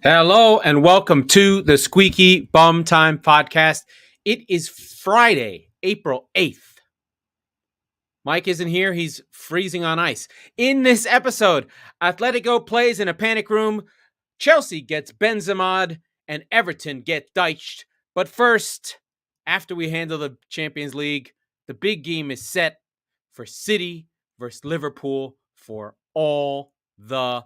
Hello and welcome to the Squeaky Bum Time Podcast. It is Friday, April 8th. Mike isn't here. He's freezing on ice. In this episode, Atletico plays in a panic room, Chelsea gets Benzema, and Everton get Dyche. But first, after we handle the Champions League, the big game is set for City versus Liverpool for all the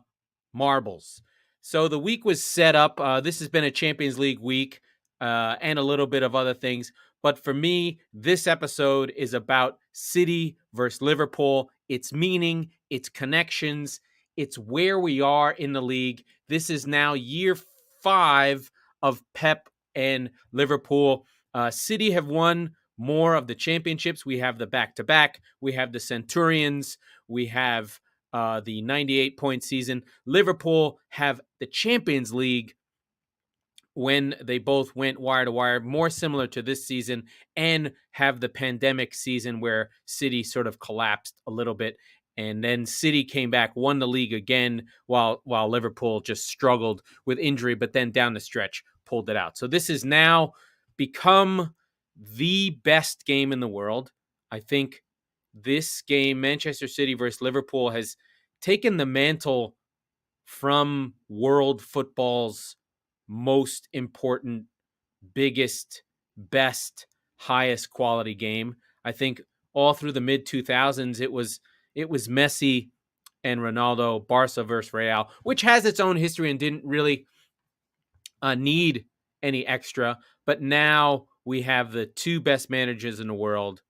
marbles. So the week was set up. This has been a Champions League week and a little bit of other things. But for me, this episode is about City versus Liverpool, its meaning, its connections, it's where we are in the league. This is now year 5 of Pep and Liverpool. City have won more of the championships. We have the back-to-back. We have the Centurions. We have the 98-point season. Liverpool have the Champions League when they both went wire to wire, more similar to this season, and have the pandemic season where City sort of collapsed a little bit. And then City came back, won the league again, while Liverpool just struggled with injury, but then down the stretch pulled it out. So this has now become the best game in the world. I think this game, Manchester City versus Liverpool, has taken the mantle from world football's most important, biggest, best, highest quality game. I think all through the mid 2000s, it was Messi and Ronaldo, Barca versus Real, which has its own history and didn't really need any extra. But now we have the two best managers in the world,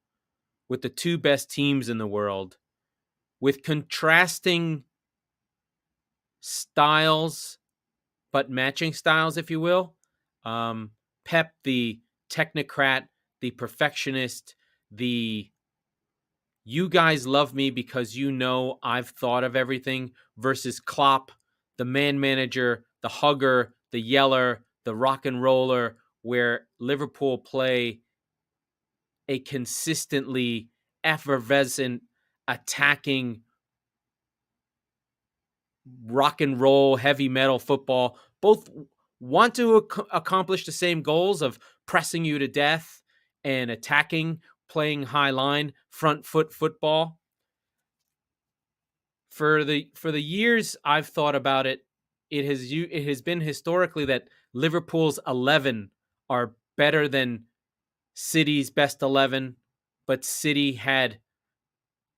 with the two best teams in the world, with contrasting styles, but matching styles, if you will. Pep, the technocrat, the perfectionist, the you guys love me because you know I've thought of everything, versus Klopp, the man manager, the hugger, the yeller, the rock and roller, where Liverpool play a consistently effervescent, attacking, rock and roll, heavy metal football. Both want to accomplish the same goals of pressing you to death and attacking, playing high line, front foot football. For the years I've thought about it, it has been historically that Liverpool's 11 are better than City's best 11, but City had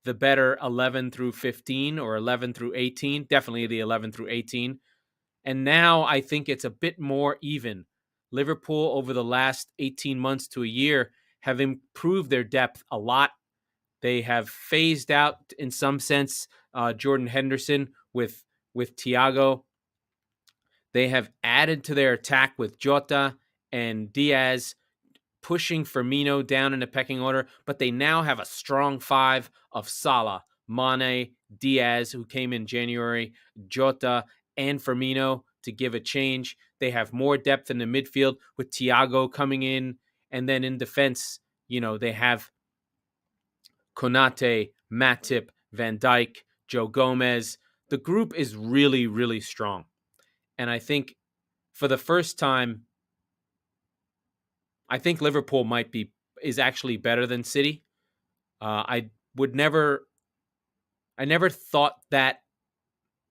the better 11 through 15 or 11 through 18, definitely the 11 through 18. And now I think it's a bit more even. Liverpool, over the last 18 months to a year, have improved their depth a lot. They have phased out, in some sense, Jordan Henderson with Thiago. They have added to their attack with Jota and Diaz, pushing Firmino down in the pecking order, but they now have a strong five of Salah, Mane, Diaz, who came in January, Jota, and Firmino to give a change. They have more depth in the midfield with Thiago coming in, and then in defense, they have Konate, Matip, Van Dijk, Joe Gomez. The group is really, really strong. And I think for the first time, I think Liverpool is actually better than City. I never thought that,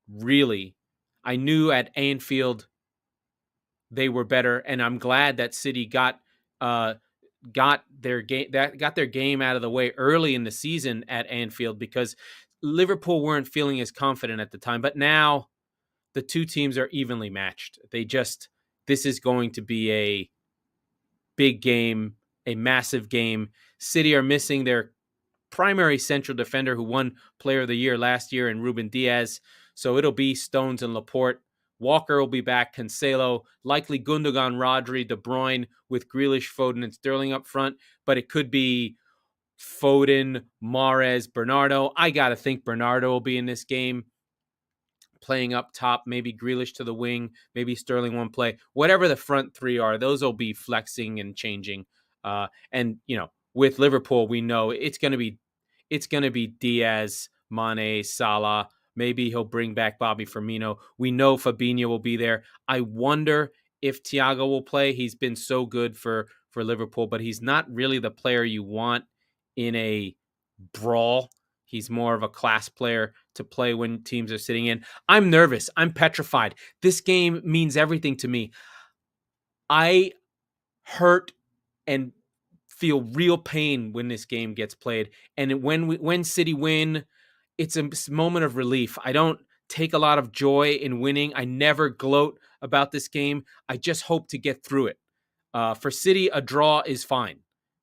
really. I knew at Anfield they were better, and I'm glad that City got their game out of the way early in the season at Anfield, because Liverpool weren't feeling as confident at the time. But now the two teams are evenly matched. This is going to be a big game, a massive game. City are missing their primary central defender who won Player of the Year last year in Ruben Diaz. So it'll be Stones and Laporte. Walker will be back, Cancelo, likely Gundogan, Rodri, De Bruyne, with Grealish, Foden, and Sterling up front. But it could be Foden, Mahrez, Bernardo. I got to think Bernardo will be in this game, playing up top, maybe Grealish to the wing, maybe Sterling won't play. Whatever the front three are, those will be flexing and changing. And with Liverpool, we know it's going to be Diaz, Mane, Salah, Maybe he'll bring back Bobby Firmino. We know Fabinho will be there. I wonder if Thiago will play. He's been so good for Liverpool, but he's not really the player you want in a brawl. He's more of a class player to play when teams are sitting in. I'm nervous. I'm petrified. This game means everything to me. I hurt and feel real pain when this game gets played. And when City win, it's a moment of relief. I don't take a lot of joy in winning. I never gloat about this game. I just hope to get through it. For City, a draw is fine.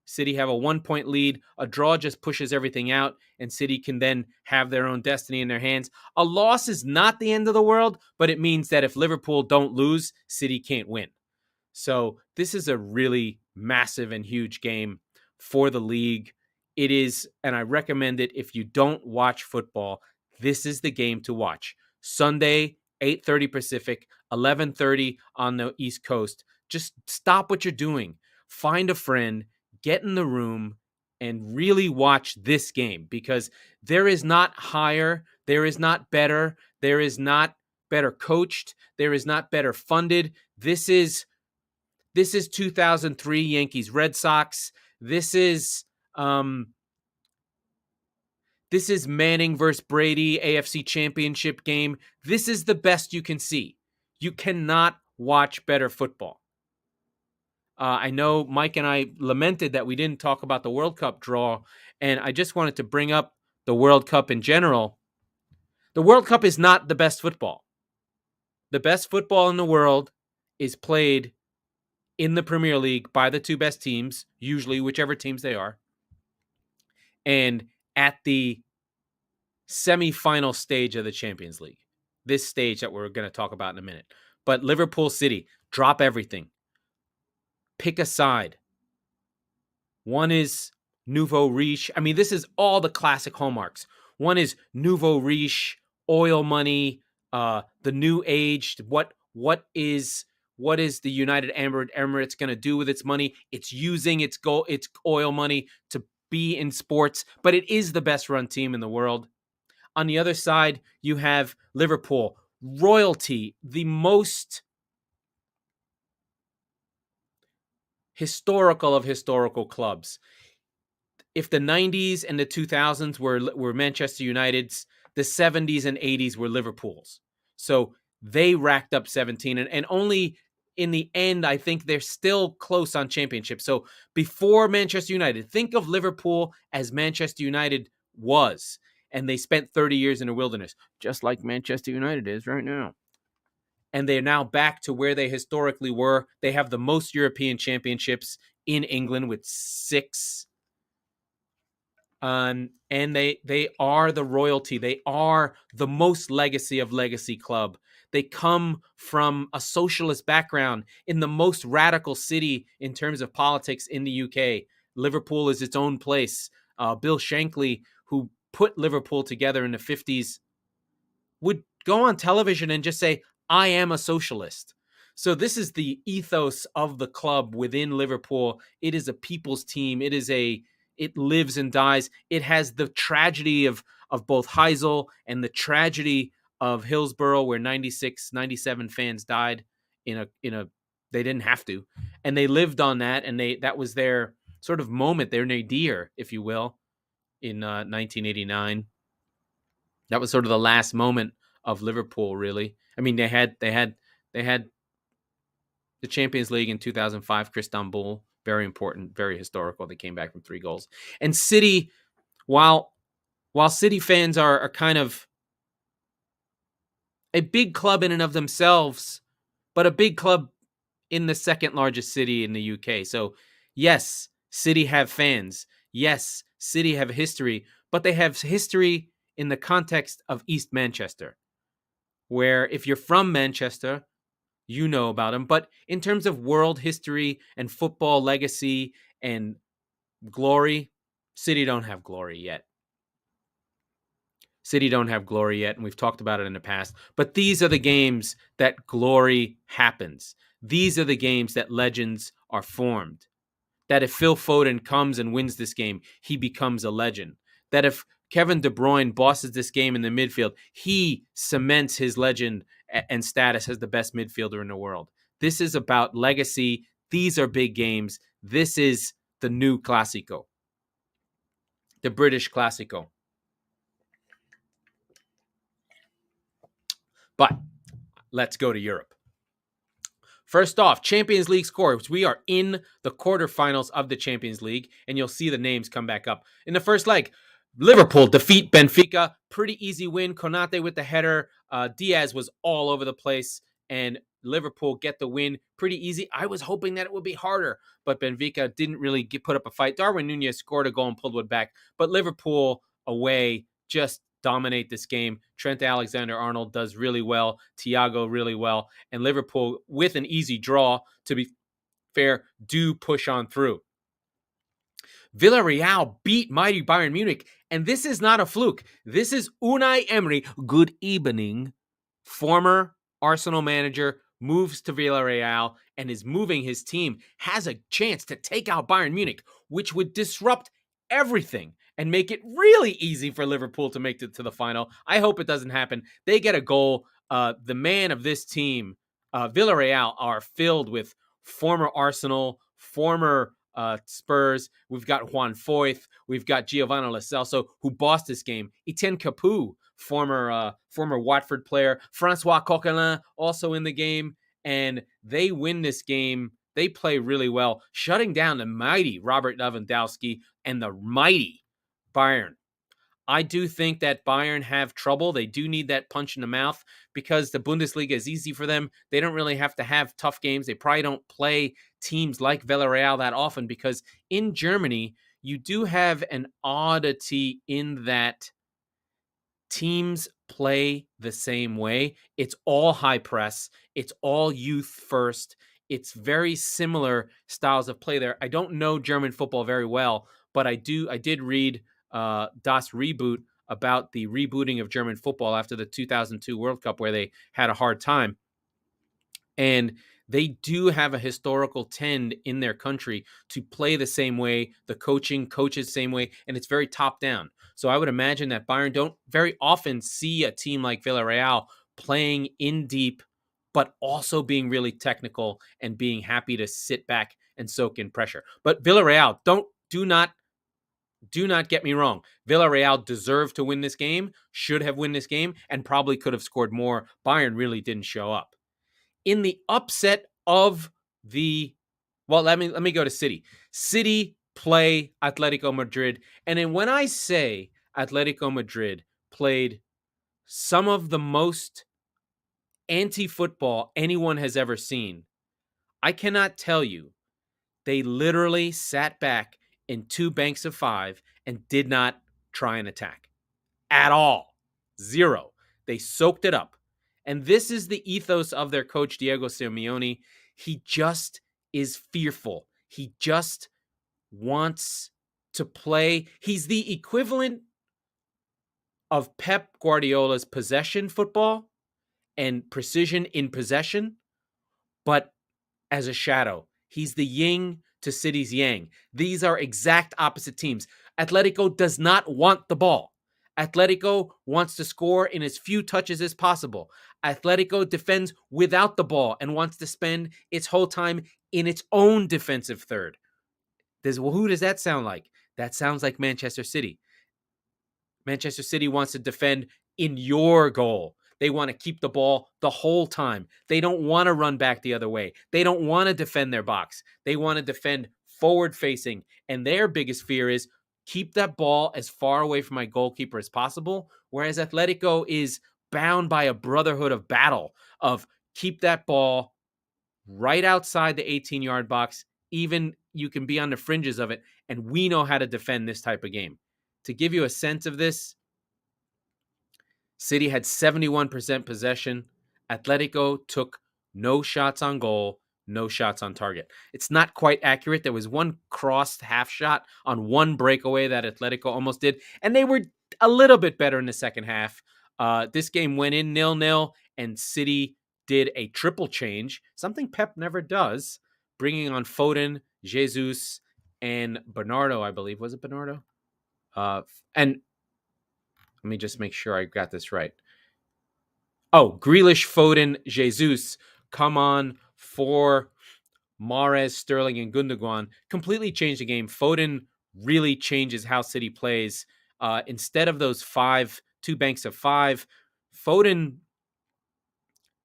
City have a 1-point lead. A draw just pushes everything out, and City can then have their own destiny in their hands. A loss is not the end of the world, but it means that if Liverpool don't lose, City can't win. So this is a really massive and huge game for the league. It is, and I recommend it if you don't watch football, this is the game to watch. Sunday, 8:30 Pacific, 11:30 on the East Coast. Just stop what you're doing. Find a friend, get in the room, and really watch this game, because there is not higher, there is not better, there is not better coached, there is not better funded. This is 2003 Yankees Red Sox. This is Manning versus Brady AFC Championship game. This is the best you can see. You cannot watch better football. I know Mike and I lamented that we didn't talk about the World Cup draw, and I just wanted to bring up the World Cup in general. The World Cup is not the best football. The best football in the world is played in the Premier League by the two best teams, usually whichever teams they are, and at the semi-final stage of the Champions League, this stage that we're going to talk about in a minute. But Liverpool City, drop everything. Pick a side. One is nouveau riche. I mean, this is all the classic hallmarks. One is nouveau riche, oil money, the new age. What is the United Arab Emirates going to do with its money? It's using its oil money to be in sports, but it is the best run team in the world. On the other side, you have Liverpool, royalty, the most historical of historical clubs. If the 90s and the 2000s were Manchester United's, the 70s and 80s were Liverpool's. So they racked up 17, and only in the end, I think they're still close on championships. So before Manchester United, think of Liverpool as Manchester United was, and they spent 30 years in the wilderness, just like Manchester United is right now. And they're now back to where they historically were. They have the most European championships in England with 6. And they are the royalty. They are the most legacy of legacy club. They come from a socialist background in the most radical city in terms of politics in the UK. Liverpool is its own place. Bill Shankly, who put Liverpool together in the 50s, would go on television and just say, I am a socialist. So this is the ethos of the club within Liverpool. It is a people's team. It lives and dies. It has the tragedy of both Heysel and the tragedy of Hillsborough, where 96, 97 fans died in a they didn't have to. And they lived on that, and that was their sort of moment, their nadir, if you will, in 1989. That was sort of the last moment of Liverpool, really. I mean, they had the Champions League in 2005, Istanbul, very important, very historical. They came back from 3 goals. And City, while City fans are kind of a big club in and of themselves, but a big club in the second largest city in the UK. So yes, City have fans. Yes, City have history, but they have history in the context of East Manchester, where if you're from Manchester, you know about them. But in terms of world history and football legacy and glory, City don't have glory yet. City don't have glory yet, and we've talked about it in the past. But these are the games that glory happens. These are the games that legends are formed. That if Phil Foden comes and wins this game, he becomes a legend. That if Kevin De Bruyne bosses this game in the midfield. He cements his legend and status as the best midfielder in the world. This is about legacy. These are big games. This is the new Clásico, the British Clásico. But let's go to Europe. First off, Champions League scores. We are in the quarterfinals of the Champions League, and you'll see the names come back up. In the first leg, Liverpool defeat Benfica. Pretty easy win. Konate with the header. Diaz was all over the place, and Liverpool get the win pretty easy. I was hoping that it would be harder, but Benfica didn't really put up a fight. Darwin Núñez scored a goal and pulled one back, but Liverpool away just dominate this game. Trent Alexander-Arnold does really well. Thiago really well. And Liverpool, with an easy draw, to be fair, do push on through. Villarreal beat mighty Bayern Munich. And this is not a fluke. This is Unai Emery, good evening, former Arsenal manager, moves to Villarreal and is moving his team, has a chance to take out Bayern Munich, which would disrupt everything and make it really easy for Liverpool to make it to the final. I hope it doesn't happen. They get a goal. The man of this team, Villarreal, are filled with former Arsenal, former Spurs. We've got Juan Foyth. We've got Giovanni Lo Celso, who bossed this game. Etienne Capoue, former Watford player. Francois Coquelin, also in the game. And they win this game. They play really well, shutting down the mighty Robert Lewandowski and the mighty Bayern. I do think that Bayern have trouble. They do need that punch in the mouth because the Bundesliga is easy for them. They don't really have to have tough games. They probably don't play teams like Villarreal that often because in Germany, you do have an oddity in that teams play the same way. It's all high press. It's all youth first. It's very similar styles of play there. I don't know German football very well, but I did read Das Reboot about the rebooting of German football after the 2002 World Cup where they had a hard time. And they do have a historical trend in their country to play the same way, the coaches the same way, and it's very top down. So I would imagine that Bayern don't very often see a team like Villarreal playing in deep, but also being really technical and being happy to sit back and soak in pressure. But Villarreal, do not get me wrong. Villarreal deserved to win this game, should have won this game, and probably could have scored more. Bayern really didn't show up. In the upset of let me go to City. City play Atletico Madrid. And then when I say Atletico Madrid played some of the most anti-football anyone has ever seen, I cannot tell you. They literally sat back in two banks of five and did not try an attack at all. Zero. They soaked it up. And this is the ethos of their coach, Diego Simione. He just is fearful. He just wants to play. He's the equivalent of Pep Guardiola's possession football and precision in possession, but as a shadow. He's the yin to City's yang. These are exact opposite teams. Atletico does not want the ball. Atletico wants to score in as few touches as possible. Atletico defends without the ball and wants to spend its whole time in its own defensive third. Who does that sound like? That sounds like Manchester City. Manchester City wants to defend in your goal. They want to keep the ball the whole time. They don't want to run back the other way. They don't want to defend their box. They want to defend forward facing. And their biggest fear is keep that ball as far away from my goalkeeper as possible. Whereas Atletico is bound by a brotherhood of battle of keep that ball right outside the 18-yard box. Even you can be on the fringes of it. And we know how to defend this type of game. To give you a sense of this, City had 71% possession. Atletico took no shots on goal, no shots on target. It's not quite accurate. There was one crossed half shot on one breakaway that Atletico almost did, and they were a little bit better in the second half. This game went in 0-0, and City did a triple change, something Pep never does, bringing on Foden, Jesus, and Bernardo, I believe. Was it Bernardo? And Let me just make sure I got this right. Oh, Grealish, Foden, Jesus come on for Mahrez, Sterling, and Gundogan. Completely changed the game. Foden really changes how City plays. Instead of those two banks of five, Foden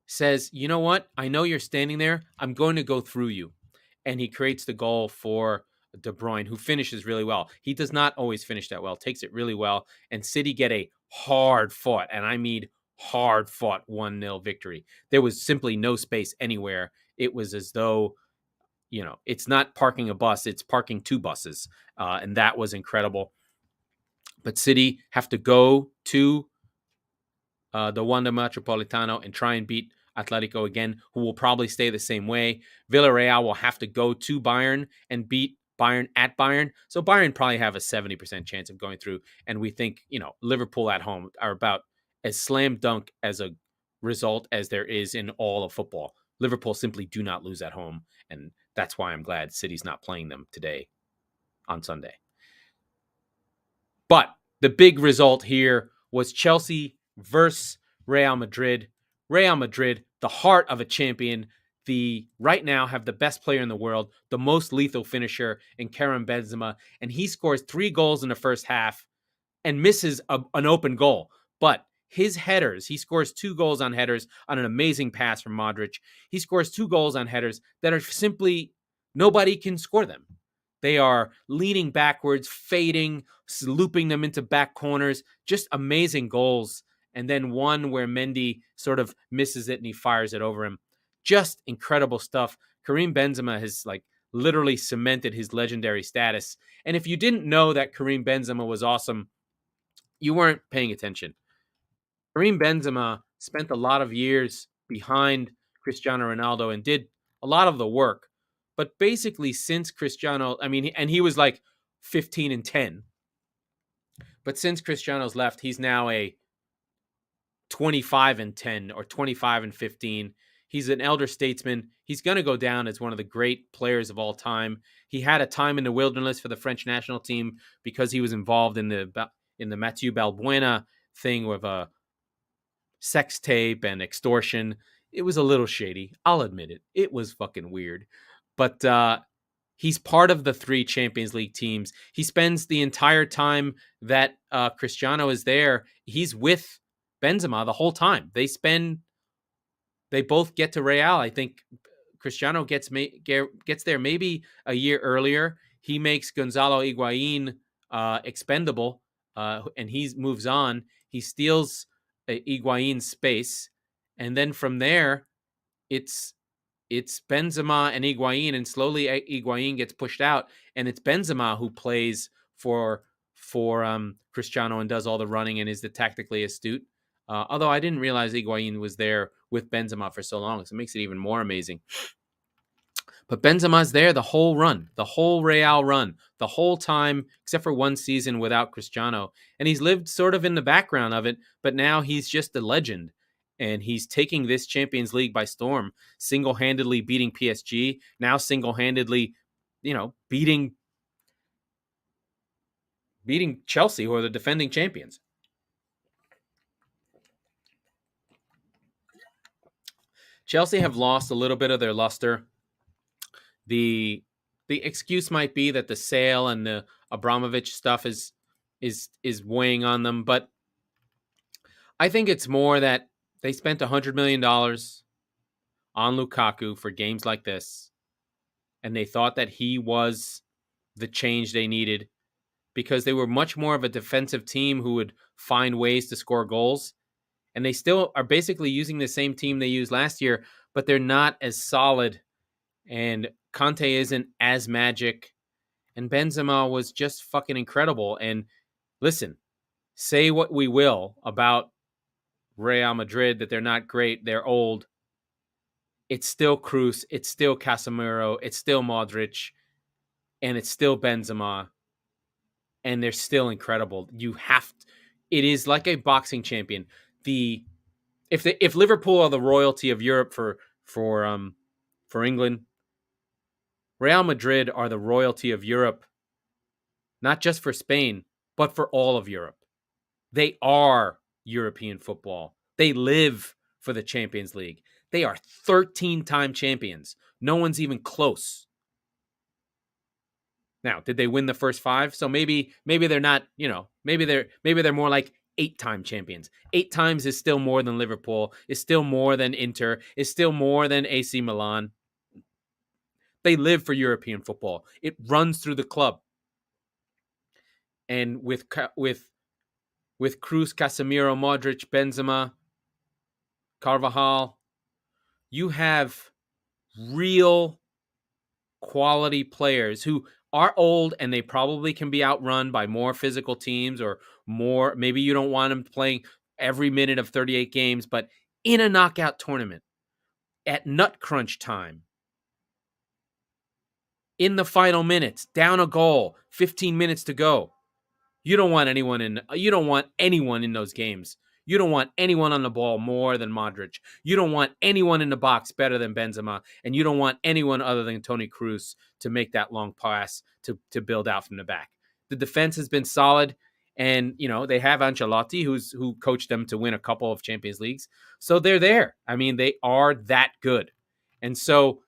says, you know what? I know you're standing there. I'm going to go through you. And he creates the goal for De Bruyne, who finishes really well. He does not always finish that well, takes it really well. And City get a hard fought, and I mean hard fought 1-0 victory. There was simply no space anywhere. It was as though, it's not parking a bus, it's parking two buses. And that was incredible. But City have to go to the Wanda Metropolitano and try and beat Atletico again, who will probably stay the same way. Villarreal will have to go to Bayern and beat Bayern at Bayern. So Bayern probably have a 70% chance of going through. And we think, Liverpool at home are about as slam dunk as a result as there is in all of football. Liverpool simply do not lose at home. And that's why I'm glad City's not playing them today on Sunday. But the big result here was Chelsea versus Real Madrid. Real Madrid, the heart of a champion, right now have the best player in the world, the most lethal finisher in Karim Benzema, and he scores 3 goals in the first half and misses an open goal. But his headers, he scores 2 goals on headers on an amazing pass from Modric. He scores 2 goals on headers that are simply, nobody can score them. They are leaning backwards, fading, looping them into back corners. Just amazing goals. And then one where Mendy sort of misses it and he fires it over him. Just incredible stuff. Karim Benzema has literally cemented his legendary status. And if you didn't know that Karim Benzema was awesome, you weren't paying attention. Karim Benzema spent a lot of years behind Cristiano Ronaldo and did a lot of the work. But basically, since Cristiano, and he was 15-10. But since Cristiano's left, he's now a 25-10 or 25-15. He's an elder statesman. He's going to go down as one of the great players of all time. He had a time in the wilderness for the French national team because he was involved in the Mathieu Balbuena thing with a sex tape and extortion. It was a little shady. I'll admit it. It was fucking weird. But he's part of the 3 Champions League teams. He spends the entire time that Cristiano is there. He's with Benzema the whole time. They both get to Real. I think Cristiano gets there maybe a year earlier. He makes Gonzalo Higuain expendable, and he moves on. He steals Higuain's space, and then from there, it's Benzema and Higuain, and slowly Higuain gets pushed out, and it's Benzema who plays for Cristiano and does all the running and is the tactically astute. Although I didn't realize Higuain was there with Benzema for so long, so it makes it even more amazing. But Benzema's there the whole run, the whole Real run, the whole time, except for one season without Cristiano. And he's lived sort of in the background of it, but now he's just a legend. And he's taking this Champions League by storm, single-handedly beating PSG, now single-handedly, beating Chelsea, who are the defending champions. Chelsea have lost a little bit of their luster. The excuse might be that the sale and the Abramovich stuff is weighing on them, but I think it's more that they spent $100 million on Lukaku for games like this, and they thought that he was the change they needed because they were much more of a defensive team who would find ways to score goals, and they still are basically using the same team they used last year, but they're not as solid, and Conte isn't as magic, and Benzema was just fucking incredible. And listen, say what we will about Real Madrid, that they're not great, they're old. It's still Kroos, it's still Casemiro, it's still Modric, and it's still Benzema, and they're still incredible. It is like a boxing champion. If Liverpool are the royalty of Europe for England, Real Madrid are the royalty of Europe, not just for Spain, but for all of Europe. They are European football. They live for the Champions League. They are 13-time champions. No one's even close. Now, did they win the first 5? So maybe they're not, maybe they're more like 8-time champions. 8 times is still more than Liverpool, is still more than Inter, is still more than AC Milan. They live for European football. It runs through the club. And with Cruz, Casemiro, Modric, Benzema, Carvajal, you have real quality players who are old and they probably can be outrun by more physical teams or more. Maybe you don't want them playing every minute of 38 games, but in a knockout tournament, at nut crunch time, in the final minutes, down a goal, 15 minutes to go. You don't want anyone in those games. You don't want anyone on the ball more than Modric. You don't want anyone in the box better than Benzema. And you don't want anyone other than Toni Kroos to make that long pass to build out from the back. The defense has been solid. And, they have Ancelotti, who coached them to win a couple of Champions Leagues. So they're there. I mean, they are that good. And so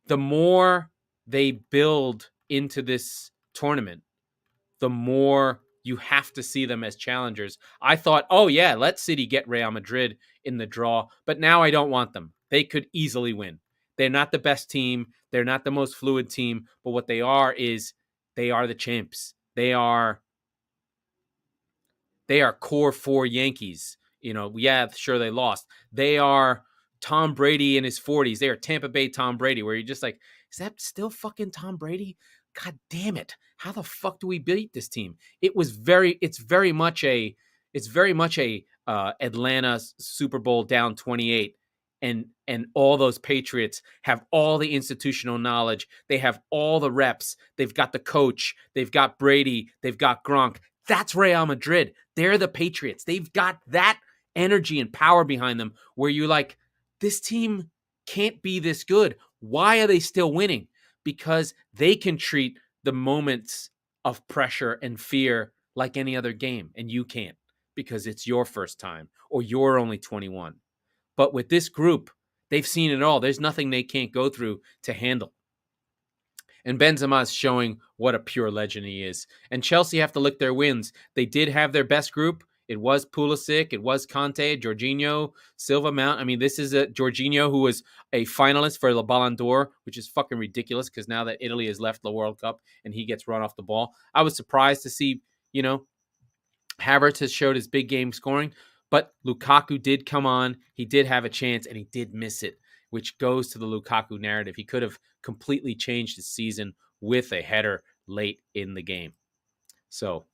the more they build into this tournament, the more you have to see them as challengers. I thought, oh yeah, let City get Real Madrid in the draw, but now I don't want them. They could easily win. They're not the best team. They're not the most fluid team, but what they are is they are the champs. They are core 4 Yankees. Yeah, sure they lost. They are Tom Brady in his 40s. They are Tampa Bay Tom Brady, where you're just like, is that still fucking Tom Brady? God damn it. How the fuck do we beat this team? It's very much a Atlanta Super Bowl down 28. And all those Patriots have all the institutional knowledge. They have all the reps. They've got the coach. They've got Brady. They've got Gronk. That's Real Madrid. They're the Patriots. They've got that energy and power behind them where you're like, this team can't be this good. Why are they still winning? Because they can treat the moments of pressure and fear like any other game, and you can't because it's your first time or you're only 21. But with this group, they've seen it all. There's nothing they can't go through to handle. And Benzema is showing what a pure legend he is. And Chelsea have to lick their wins. They did have their best group. It was Pulisic. It was Conte, Jorginho, Silva, Mount. I mean, this is a Jorginho who was a finalist for the Ballon d'Or, which is fucking ridiculous because now that Italy has left the World Cup and he gets run off the ball. I was surprised to see, Havertz has showed his big game scoring, but Lukaku did come on. He did have a chance and he did miss it, which goes to the Lukaku narrative. He could have completely changed his season with a header late in the game. So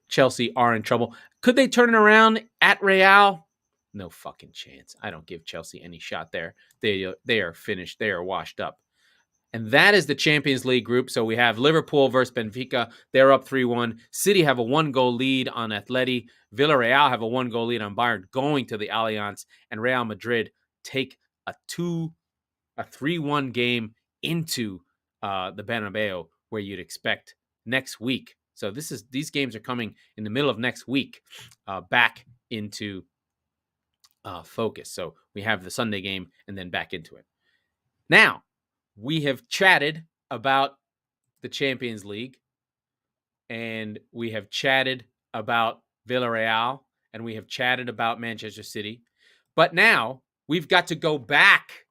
Chelsea are in trouble. Could they turn it around at Real? No fucking chance. I don't give Chelsea any shot there. They are finished. They are washed up. And that is the Champions League group. So we have Liverpool versus Benfica. They're up 3-1. City have a 1-goal lead on Atleti. Villarreal have a 1-goal lead on Bayern going to the Allianz. And Real Madrid take a 3-1 game into the Bernabeu, where you'd expect next week. So these games are coming in the middle of next week back into focus. So we have the Sunday game and then back into it. Now, we have chatted about the Champions League, and we have chatted about Villarreal, and we have chatted about Manchester City. But now we've got to go back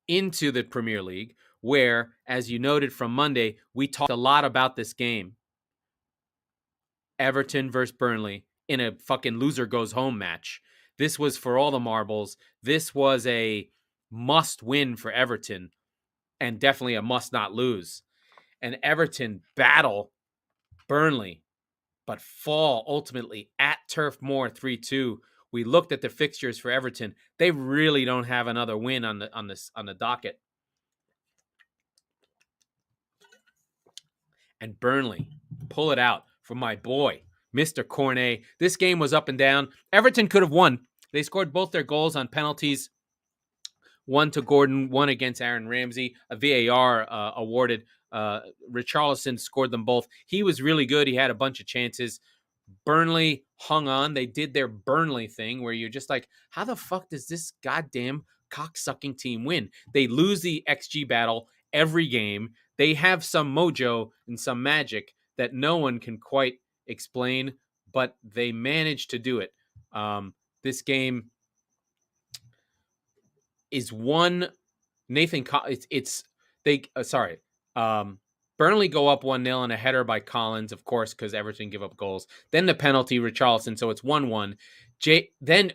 into the Premier League, where, as you noted from Monday, we talked a lot about this game. Everton versus Burnley in a fucking loser goes home match. This was for all the marbles. This was a must win for Everton and definitely a must not lose. And Everton battle Burnley, but fall ultimately at Turf Moor 3-2. We looked at the fixtures for Everton. They really don't have another win on the docket. And Burnley pull it out for my boy, Mr. Cornet. This game was up and down. Everton could have won. They scored both their goals on penalties. One to Gordon, one against Aaron Ramsey. A VAR awarded. Richarlison scored them both. He was really good. He had a bunch of chances. Burnley hung on. They did their Burnley thing where you're just like, how the fuck does this goddamn cocksucking team win? They lose the XG battle every game. They have some mojo and some magic that no one can quite explain, but they managed to do it. This game is one. Nathan, it's they. Sorry, Burnley go up 1-0 and a header by Collins, of course, because Everton give up goals. Then the penalty, Richarlison, so it's 1-1. Then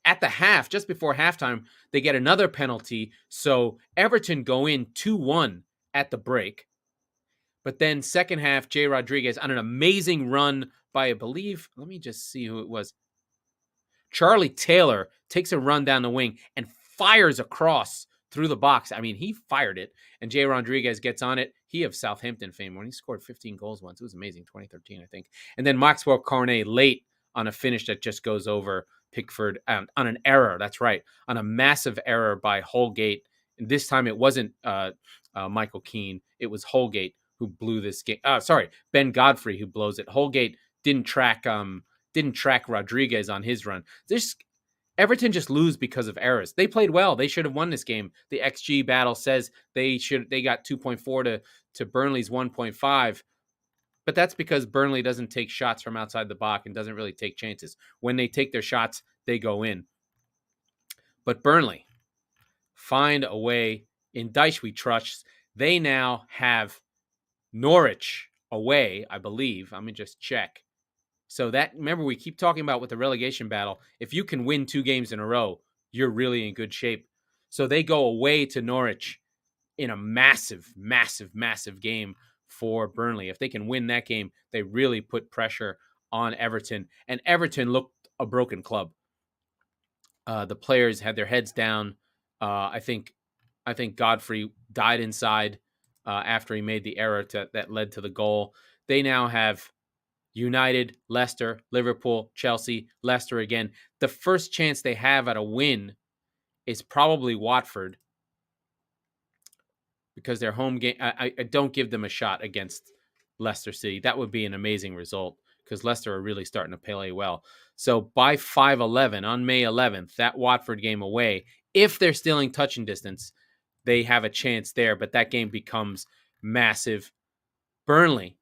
at the half, just before halftime, they get another penalty, so Everton go in 2-1 at the break. But then second half, Jay Rodriguez on an amazing run by, I believe, let me just see who it was. Charlie Taylor takes a run down the wing and fires across through the box. I mean, he fired it, and Jay Rodriguez gets on it. He of Southampton fame when he scored 15 goals once. It was amazing, 2013, I think. And then Maxwell Cornet late on a finish that just goes over Pickford on an error. That's right, on a massive error by Holgate. And this time it wasn't Michael Keane. It was Holgate who blew this game. Ben Godfrey who blows it. Holgate didn't track Rodriguez on his run. Everton just lose because of errors. They played well. They should have won this game. The XG battle says they got 2.4 to Burnley's 1.5. But that's because Burnley doesn't take shots from outside the box and doesn't really take chances. When they take their shots, they go in. But Burnley find a way. In Dyche we trust. They now have Norwich away, I believe. Let me just check. So that, remember, we keep talking about with the relegation battle, if you can win 2 games in a row, you're really in good shape. So they go away to Norwich in a massive, massive, massive game for Burnley. If they can win that game, they really put pressure on Everton. And Everton looked a broken club. The players had their heads down. I think Godfrey died inside after he made the error that led to the goal. They now have United, Leicester, Liverpool, Chelsea, Leicester again. The first chance they have at a win is probably Watford because their home game. I don't give them a shot against Leicester City. That would be an amazing result because Leicester are really starting to play well. So by 5-11 on May 11th, that Watford game away, if they're still in touching distance, they have a chance there. But that game becomes massive. Burnley.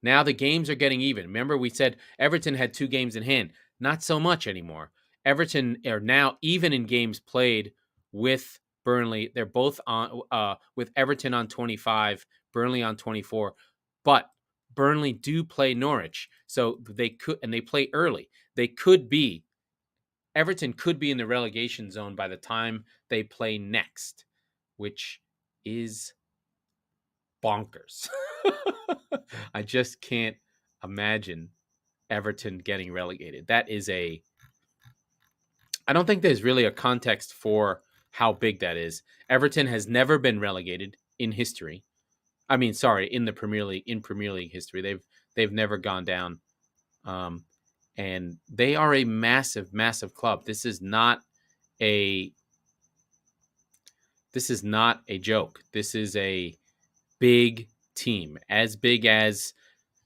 Now the games are getting even. Remember, we said Everton had 2 games in hand. Not so much anymore. Everton are now even in games played with Burnley. They're both on with Everton on 25, Burnley on 24. But Burnley do play Norwich, so they could, and they play early. Everton could be in the relegation zone by the time they play next, which is bonkers. I just can't imagine Everton getting relegated. I don't think there's really a context for how big that is. Everton has never been relegated in history. I mean, sorry, in the Premier League, in Premier League history, they've never gone down. And they are a massive, massive club. This is not a joke. This is a big team, as big as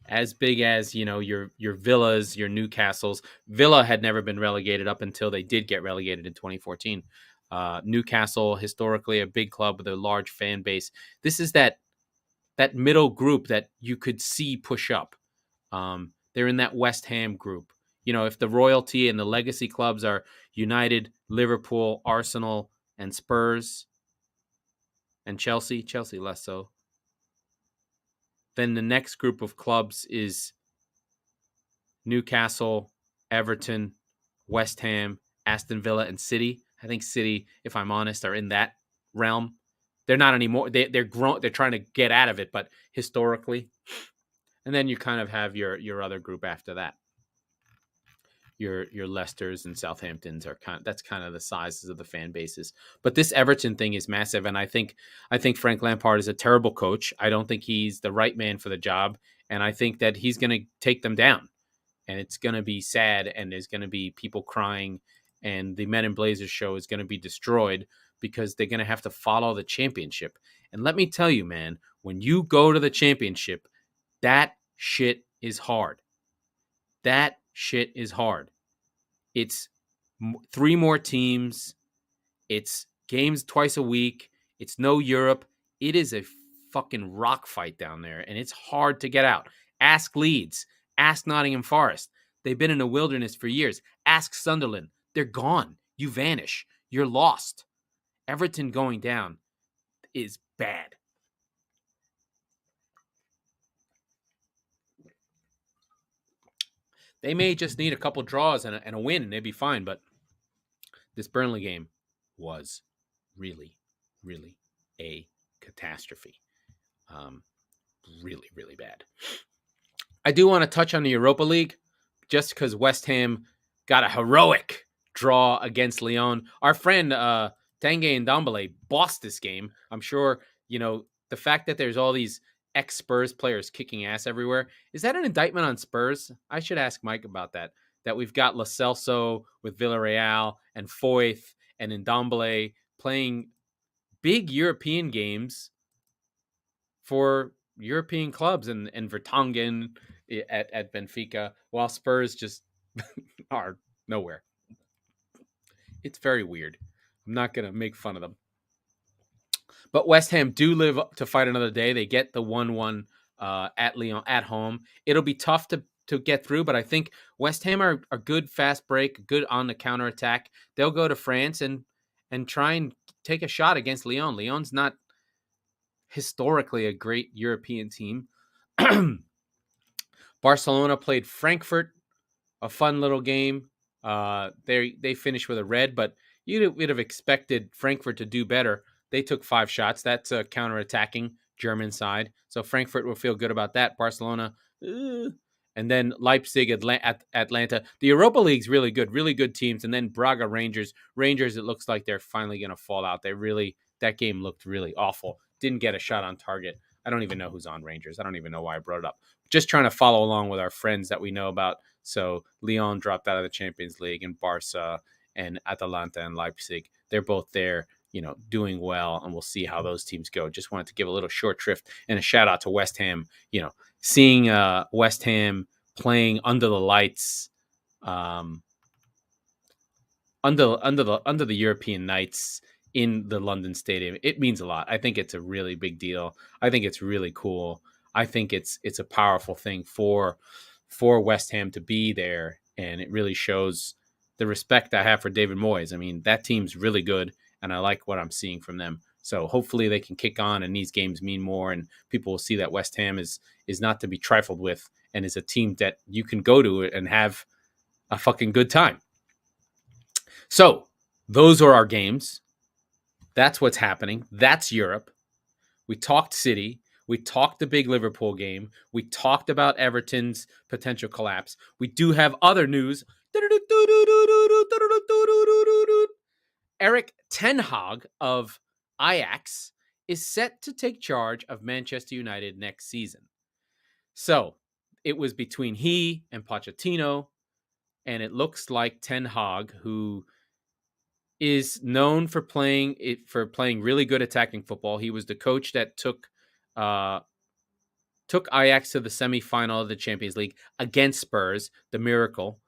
your Villas, your Newcastles. Villa had never been relegated up until they did get relegated in 2014. Newcastle, historically a big club with a large fan base. This is that middle group that you could see push up. They're in that West Ham group. If the royalty and the legacy clubs are United, Liverpool, Arsenal, and Spurs, and Chelsea less so. Then the next group of clubs is Newcastle, Everton, West Ham, Aston Villa, and City. I think City, if I'm honest, are in that realm. They're not anymore. They're grown. They're trying to get out of it, but historically. And then you kind of have your other group after that. Your Leicesters and Southamptons are that's kind of the sizes of the fan bases. But this Everton thing is massive, and I think Frank Lampard is a terrible coach. I don't think he's the right man for the job, and I think that he's going to take them down, and it's going to be sad, and there's going to be people crying, and the Men in Blazers show is going to be destroyed because they're going to have to follow the championship. And let me tell you, man, when you go to the championship, that shit is hard. That shit is hard. It's 3 more teams. It's games twice a week. It's no Europe. It is a fucking rock fight down there, and it's hard to get out. Ask Leeds. Ask Nottingham Forest. They've been in the wilderness for years. Ask Sunderland. They're gone. You vanish. You're lost. Everton going down is bad. They may just need a couple draws and a win, and they'd be fine. But this Burnley game was really, really a catastrophe. Really, really bad. I do want to touch on the Europa League just because West Ham got a heroic draw against Lyon. Our friend Tanguy Ndombele bossed this game. I'm sure, the fact that there's all these ex-Spurs players kicking ass everywhere, is that an indictment on Spurs? I should ask Mike about that. That we've got Lo Celso with Villarreal and Foyth and Ndombele playing big European games for European clubs and Vertonghen at Benfica, while Spurs just are nowhere. It's very weird. I'm not going to make fun of them. But West Ham do live to fight another day. They get the 1-1 at Lyon at home. It'll be tough to get through, but I think West Ham are a good fast break, good on the counterattack. They'll go to France and try and take a shot against Lyon. Lyon's not historically a great European team. Barcelona played Frankfurt, a fun little game. They finished with a red, but you would have expected Frankfurt to do better. They took 5 shots. That's a counter-attacking German side. So Frankfurt will feel good about that. Barcelona, and then Leipzig, Atlanta. The Europa League's really good teams. And then Braga, Rangers. Rangers, it looks like they're finally going to fall out. That game looked really awful. Didn't get a shot on target. I don't even know who's on Rangers. I don't even know why I brought it up. Just trying to follow along with our friends that we know about. So Lyon dropped out of the Champions League, and Barca and Atalanta and Leipzig, they're both there, doing well, and we'll see how those teams go. Just wanted to give a little short shrift and a shout out to West Ham. Seeing West Ham playing under the lights, under the European nights in the London Stadium, it means a lot. I think it's a really big deal. I think it's really cool. I think it's a powerful thing for West Ham to be there, and it really shows the respect I have for David Moyes. I mean, that team's really good, and I like what I'm seeing from them. So hopefully they can kick on, and these games mean more, and people will see that West Ham is not to be trifled with, and is a team that you can go to and have a fucking good time. So those are our games. That's what's happening. That's Europe. We talked City. We talked the big Liverpool game. We talked about Everton's potential collapse. We do have other news. Erik ten Hag of Ajax is set to take charge of Manchester United next season. So it was between he and Pochettino, and it looks like Ten Hag, who is known for playing really good attacking football. He was the coach that took Ajax to the semifinal of the Champions League against Spurs, the miracle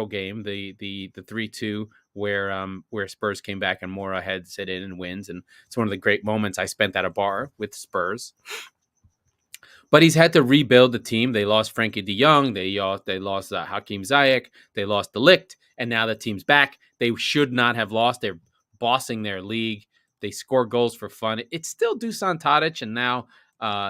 game, the 3-2 where Spurs came back and Mora heads it in and wins, and it's one of the great moments I spent at a bar with Spurs. But he's had to rebuild the team. They lost Frankie de Jong. They lost Hakim Ziyech. They lost De Ligt. And now the team's back. They should not have lost. They're bossing their league. They score goals for fun. It's still Dusan Tadic and now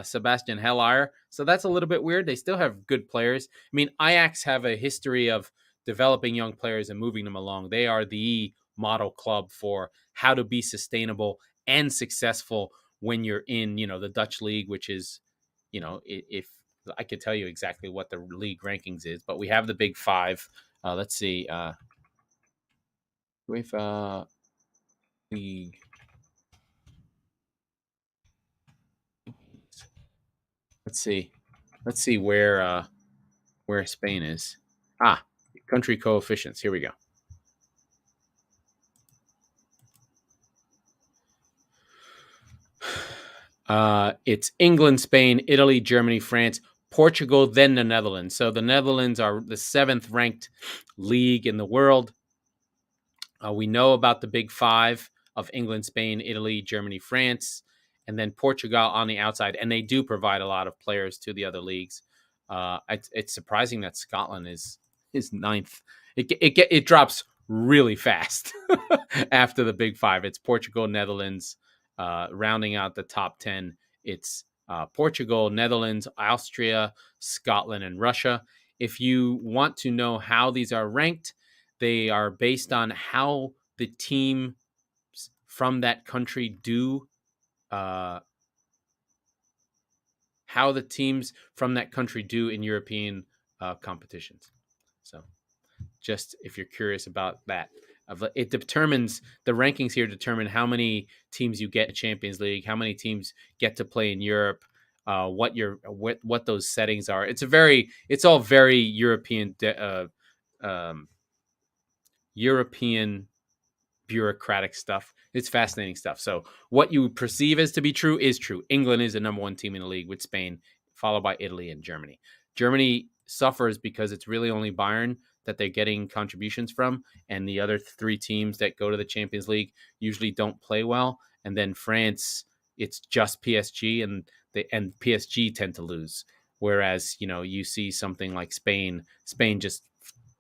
Sebastian Haller. So that's a little bit weird. They still have good players. I mean, Ajax have a history of developing young players and moving them along. They are the model club for how to be sustainable and successful when you're in, the Dutch league, which is, if I could tell you exactly what the league rankings is, but we have the big 5. Let's see. Uefa league. Let's see where Spain is. Country coefficients. Here we go. It's England, Spain, Italy, Germany, France, Portugal, then the Netherlands. So the Netherlands are the 7th ranked league in the world. We know about the big 5 of England, Spain, Italy, Germany, France, and then Portugal on the outside. And they do provide a lot of players to the other leagues. It's surprising that Scotland is 9th. It drops really fast after the big 5. It's Portugal, Netherlands, rounding out the top 10. It's Portugal, Netherlands, Austria, Scotland, and Russia. If you want to know how these are ranked, they are based on how the teams from that country do, how the teams from that country do in European competitions. So, just if you're curious about that, it determines, the rankings here determine how many teams you get in Champions League, how many teams get to play in Europe, what those settings are. It's all very European. European bureaucratic stuff. It's fascinating stuff. So what you perceive as to be true is true. England is the number 1 team in the league with Spain, followed by Italy and Germany. Germany suffers because it's really only Bayern that they're getting contributions from, and the other 3 teams that go to the Champions League usually don't play well. And then France, it's just PSG, and PSG tend to lose. Whereas, you see something like Spain just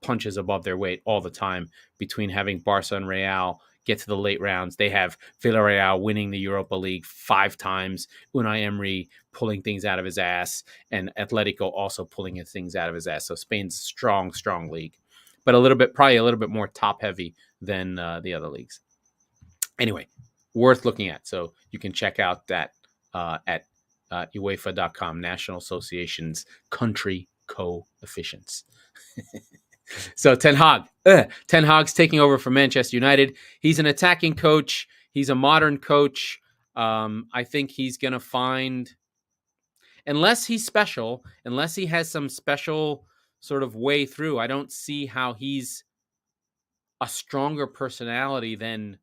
punches above their weight all the time, between having Barca and Real get to the late rounds. They have Villarreal winning the Europa League 5 times, Unai Emery pulling things out of his ass, and Atletico also pulling things out of his ass. So Spain's strong league, but probably a little bit more top heavy than the other leagues. Anyway, worth looking at. So you can check out that at UEFA.com, National Association's country coefficients. So Ten Hag's taking over for Manchester United. He's an attacking coach. He's a modern coach. I think he's going to find, unless he's special, unless he has some special sort of way through, I don't see how he's a stronger personality than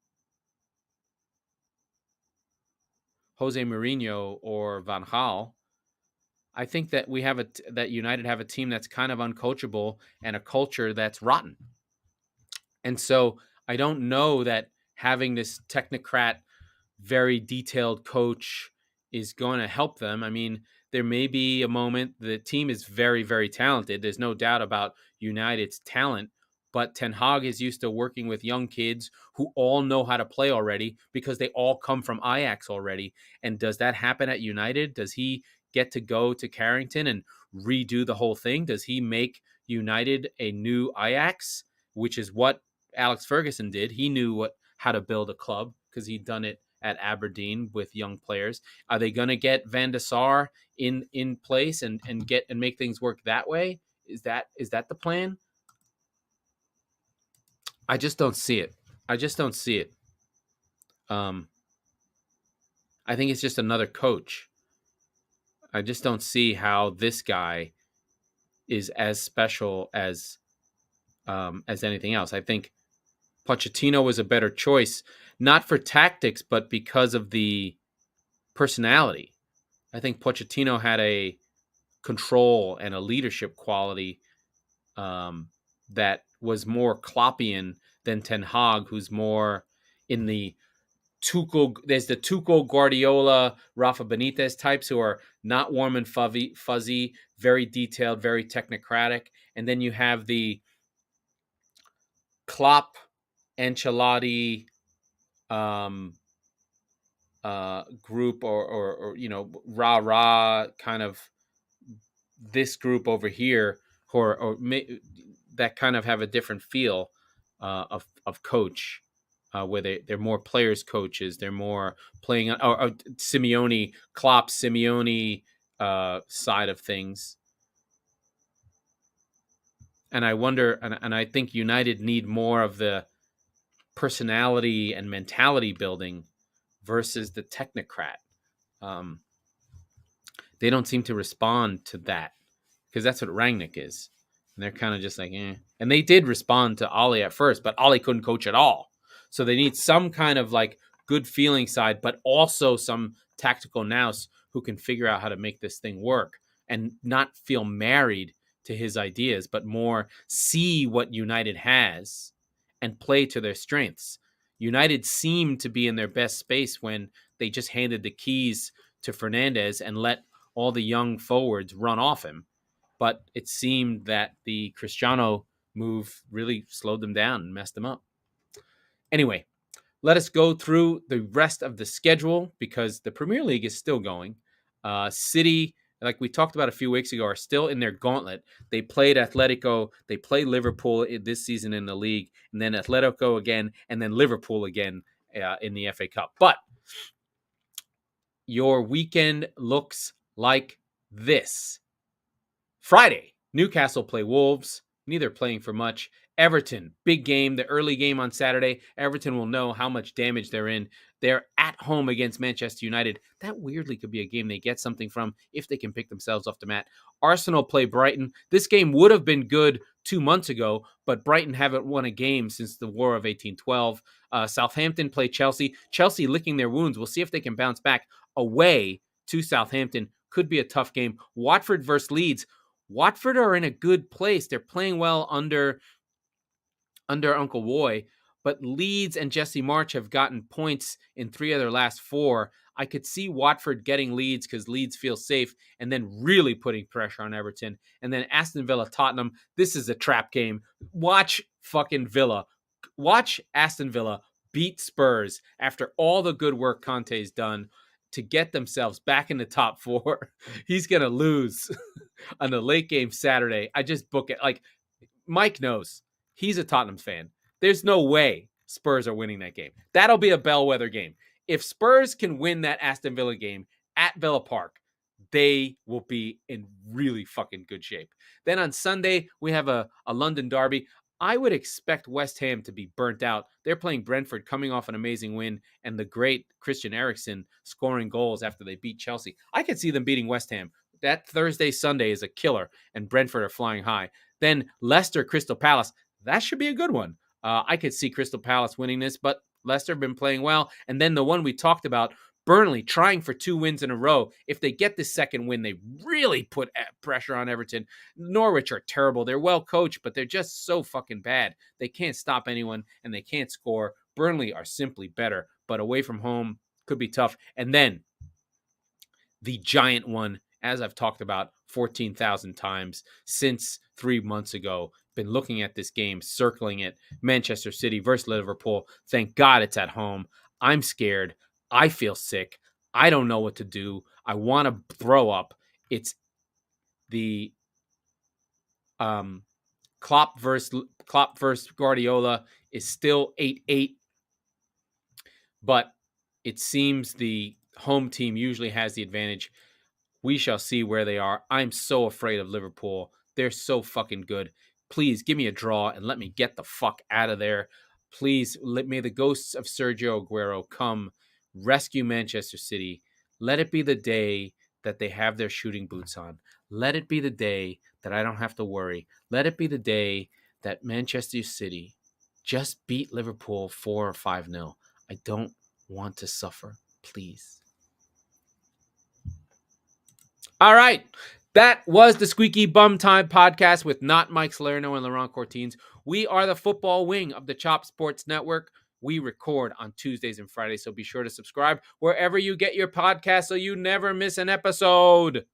Jose Mourinho or Van Gaal. I think that that United have a team that's kind of uncoachable and a culture that's rotten. And so I don't know that having this technocrat, very detailed coach is going to help them. I mean, there may be a moment. The team is very, very talented. There's no doubt about United's talent. But Ten Hag is used to working with young kids who all know how to play already because they all come from Ajax already. And does that happen at United? Does he get to go to Carrington and redo the whole thing? Does he make United a new Ajax, which is what Alex Ferguson did? He knew how to build a club because he'd done it at Aberdeen with young players. Are they going to get Van der Sar in place and make things work that way? Is that the plan? I just don't see it. I think it's just another coach. I just don't see how this guy is as special as anything else. I think Pochettino was a better choice, not for tactics, but because of the personality. I think Pochettino had a control and a leadership quality that was more Kloppian than Ten Hag, who's more in the Tuchel. There's the Tuchel, Guardiola, Rafa Benitez types who are not warm and fuzzy, very detailed, very technocratic. And then you have the Klopp, Ancelotti group, or rah kind of this group over here, that kind of have a different feel of coach, where they're more players coaches. They're more playing on or Simione, Klopp, Simione side of things. And I wonder, and I think United need more of the personality and mentality building versus the technocrat. They don't seem to respond to that because that's what Rangnick is. And they're kind of just like, eh. And they did respond to Ollie at first, but Ollie couldn't coach at all. So they need some kind of like good feeling side, but also some tactical nous who can figure out how to make this thing work. and not feel married to his ideas, but more see what United has and play to their strengths. United seemed to be in their best space when they just handed the keys to Fernandes and let all the young forwards run off him. But it seemed that the Cristiano move really slowed them down and messed them up. Anyway, let us go through the rest of the schedule because the Premier League is still going. City, like we talked about a few weeks ago, are still in their gauntlet. They played Atletico, they played Liverpool this season in the league, and then Atletico again, and then Liverpool again in the FA Cup. But your weekend looks like this. Friday, Newcastle play Wolves, neither playing for much. Everton, big game, the early game on Saturday. Everton will know how much damage they're in. They're at home against Manchester United. That weirdly could be a game they get something from if they can pick themselves off the mat. Arsenal play Brighton. This game would have been good 2 months ago, but Brighton haven't won a game since the War of 1812. Southampton play Chelsea. Chelsea licking their wounds. We'll see if they can bounce back away to Southampton. Could be a tough game. Watford versus Leeds. Watford are in a good place. They're playing well under Uncle Roy, but Leeds and Jesse March have gotten points in 3 of their last 4. I could see Watford getting Leeds because Leeds feels safe and then really putting pressure on Everton. And then Aston Villa, Tottenham. This is a trap game. Watch fucking Villa. Watch Aston Villa beat Spurs after all the good work Conte's done to get themselves back in the top 4. He's going to lose on the late game Saturday. I just book it. Like, Mike knows. He's a Tottenham fan. There's no way Spurs are winning that game. That'll be a bellwether game. If Spurs can win that Aston Villa game at Villa Park, they will be in really fucking good shape. Then on Sunday, we have a London derby. I would expect West Ham to be burnt out. They're playing Brentford, coming off an amazing win, and the great Christian Eriksen scoring goals after they beat Chelsea. I could see them beating West Ham. That Thursday, Sunday is a killer, and Brentford are flying high. Then Leicester, Crystal Palace. That should be a good one. I could see Crystal Palace winning this, but Leicester have been playing well. And then the one we talked about, Burnley trying for 2 wins in a row. If they get this second win, they really put pressure on Everton. Norwich are terrible. They're well coached, but they're just so fucking bad. They can't stop anyone, and they can't score. Burnley are simply better, but away from home could be tough. And then the giant one, as I've talked about 14,000 times since 3 months ago, been looking at this game, circling it, Manchester City versus Liverpool. Thank God it's at home. I'm scared. I feel sick. I don't know what to do. I want to throw up. It's the Klopp versus Guardiola is still 8-8, but it seems the home team usually has the advantage. We shall see where they are. I'm so afraid of Liverpool. They're so fucking good. Please give me a draw and let me get the fuck out of there. Please, may the ghosts of Sergio Aguero come rescue Manchester City. Let it be the day that they have their shooting boots on. Let it be the day that I don't have to worry. Let it be the day that Manchester City just beat Liverpool 4 or 5-0. I don't want to suffer. Please. All right. That was the Squeaky Bum Time Podcast with not Mike Salerno and Laurent Cortines. We are the football wing of the Chop Sports Network. We record on Tuesdays and Fridays, so be sure to subscribe wherever you get your podcast so you never miss an episode.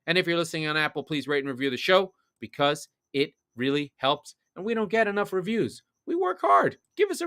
And if you're listening on Apple, please rate and review the show because it really helps. And we don't get enough reviews. We work hard. Give us a